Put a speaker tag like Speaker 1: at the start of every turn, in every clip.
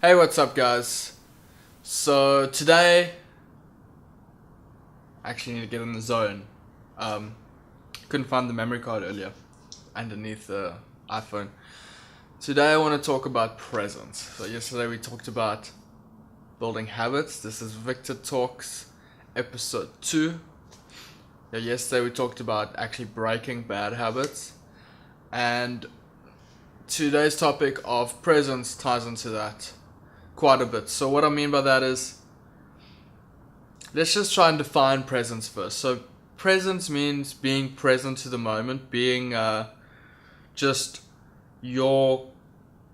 Speaker 1: Hey, what's up, guys? So today, I actually need to get in the zone. Couldn't find the memory card earlier underneath the iPhone. Today I want to talk about presence. So yesterday we talked about building habits. This is VictorTalks episode 2. Yesterday we talked about actually breaking bad habits. And today's topic of presence ties into that quite a bit. So what I mean by that is, let's just try and define presence first. So presence means being present to the moment, being just your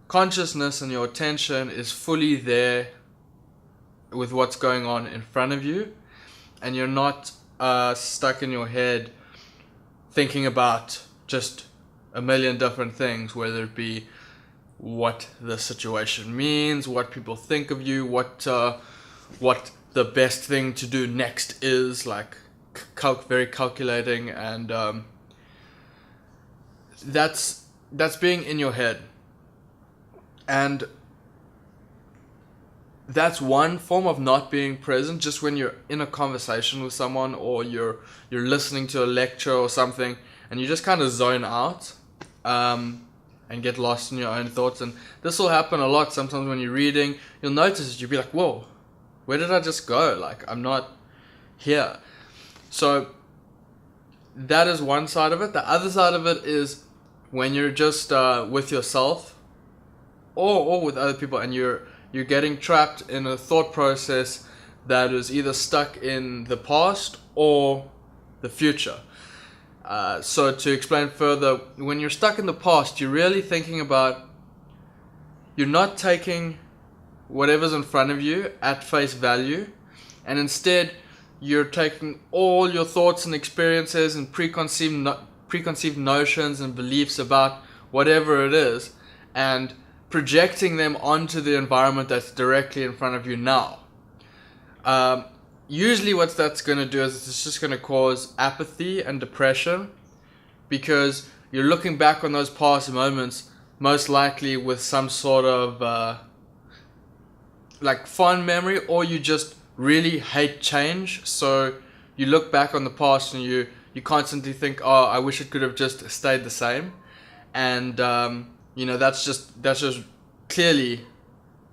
Speaker 1: consciousness and your attention is fully there with what's going on in front of you, and you're not stuck in your head thinking about just a million different things, whether it be what the situation means, what people think of you, what the best thing to do next is, like very calculating, and that's being in your head. And that's one form of not being present, just when you're in a conversation with someone or you're listening to a lecture or something and you just kind of zone out and get lost in your own thoughts. And this will happen a lot sometimes when you're reading. You'll notice it, you'll be like, whoa, where did I just go? Like, I'm not here. So that is one side of it. The other side of it is when you're just with yourself or with other people, and you're getting trapped in a thought process that is either stuck in the past or the future. So to explain further, when you're stuck in the past, you're really thinking about, you're not taking whatever's in front of you at face value, and instead you're taking all your thoughts and experiences and preconceived notions and beliefs about whatever it is and projecting them onto the environment that's directly in front of you now. Usually what that's going to do is it's just going to cause apathy and depression, because you're looking back on those past moments most likely with some sort of like fond memory, or you just really hate change. So you look back on the past and you constantly think, oh, I wish it could have just stayed the same. And that's just clearly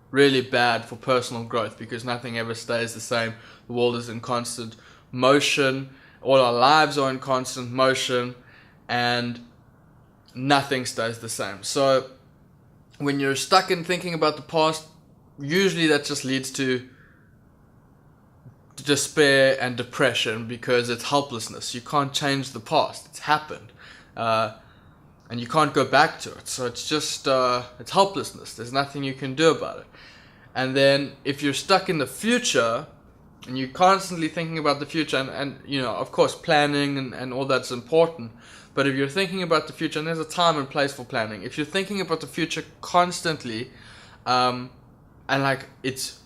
Speaker 1: really bad for personal growth, because nothing ever stays the same. The world is in constant motion, all our lives are in constant motion, and nothing stays the same. So when you're stuck in thinking about the past, usually that just leads to despair and depression, because it's helplessness. You can't change the past, it's happened, and you can't go back to it. So it's just it's helplessness. There's nothing you can do about it. And then if you're stuck in the future and you're constantly thinking about the future, and of course planning and all that's important, but if you're thinking about the future, and there's a time and place for planning, if you're thinking about the future constantly, and like it's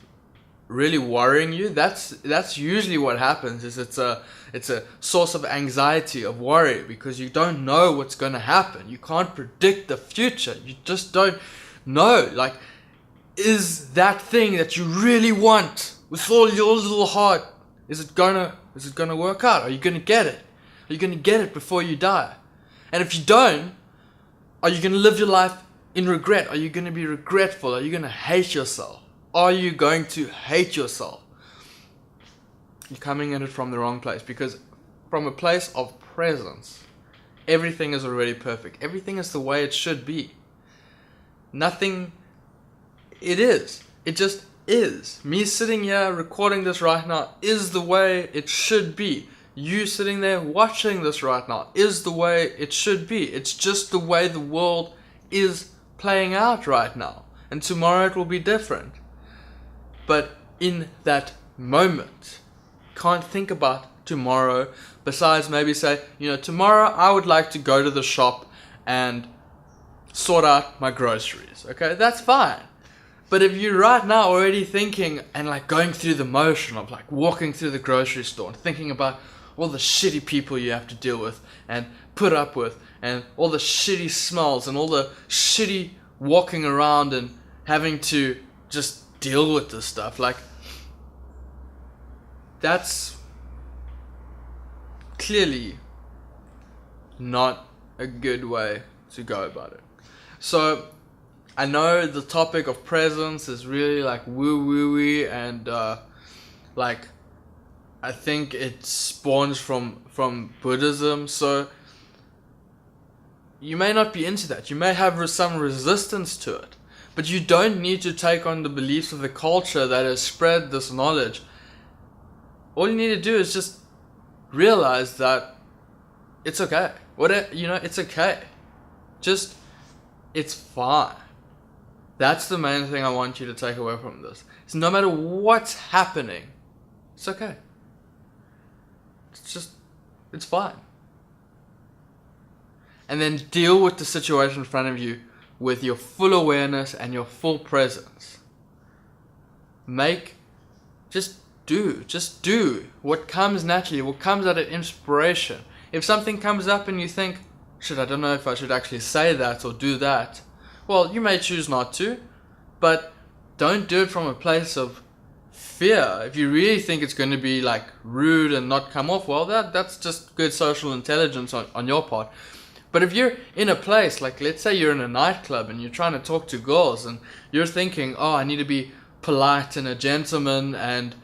Speaker 1: really worrying you, that's usually what happens. Is it's a source of anxiety, of worry, because you don't know what's going to happen. You can't predict the future. You just don't know. Like, is that thing that you really want with all your little heart, is it gonna work out? Are you gonna get it? Are you gonna get it before you die? And if you don't, are you gonna live your life in regret? Are you gonna be regretful? Are you gonna hate yourself? Are you going to hate yourself? You're coming at it from the wrong place, because from a place of presence, everything is already perfect. Everything is the way it should be. Nothing, it is. It just is. Me sitting here recording this right now is the way it should be. You sitting there watching this right now is the way it should be. It's just the way the world is playing out right now. And tomorrow it will be different. But in that moment, can't think about tomorrow besides maybe say, tomorrow I would like to go to the shop and sort out my groceries. Okay, that's fine. But if you're right now already thinking and like going through the motion of like walking through the grocery store and thinking about all the shitty people you have to deal with and put up with, and all the shitty smells and all the shitty walking around and having to just deal with this stuff. Like, that's clearly not a good way to go about it. So I know the topic of presence is really like woo-woo-y, and like I think it spawns from Buddhism, so you may not be into that. You may have some resistance to it, but you don't need to take on the beliefs of the culture that has spread this knowledge. All you need to do is just realize that it's okay. It's okay. Just, it's fine. That's the main thing I want you to take away from this. So no matter what's happening, it's okay. It's fine. And then deal with the situation in front of you with your full awareness and your full presence. Just do what comes naturally, what comes out of inspiration. If something comes up and you think, shit, I don't know if I should actually say that or do that, well, you may choose not to, but don't do it from a place of fear. If you really think it's going to be like rude and not come off well, that's just good social intelligence on your part. But if you're in a place, like let's say you're in a nightclub and you're trying to talk to girls and you're thinking, oh, I need to be polite and a gentleman and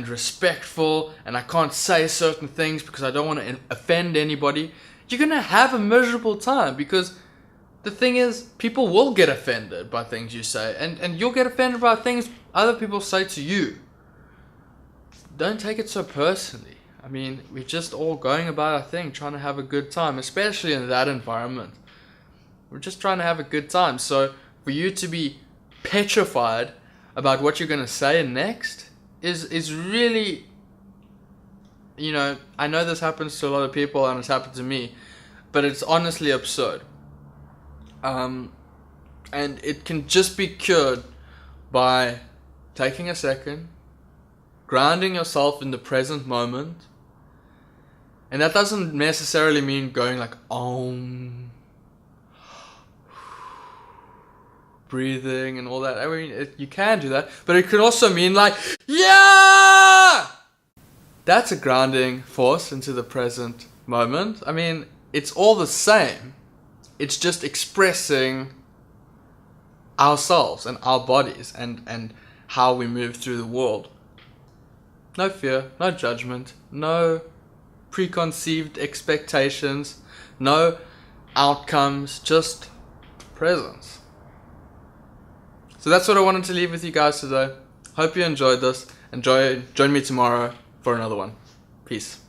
Speaker 1: respectful, and I can't say certain things because I don't want to offend anybody, you're going to have a miserable time, because the thing is, people will get offended by things you say, and you'll get offended by things other people say to you. Don't take it so personally. I mean, we're just all going about our thing, trying to have a good time, especially in that environment. We're just trying to have a good time. So for you to be petrified about what you're going to say next is really, I know this happens to a lot of people and it's happened to me, but it's honestly absurd. And it can just be cured by taking a second, grounding yourself in the present moment. And that doesn't necessarily mean going like Om, breathing and all that. I mean, you can do that, but it could also mean like, yeah! That's a grounding force into the present moment. I mean, it's all the same. It's just expressing ourselves and our bodies and how we move through the world. No fear, no judgment, no preconceived expectations, no outcomes, just presence. So that's what I wanted to leave with you guys today. Hope you enjoyed this. Join me tomorrow for another one. Peace.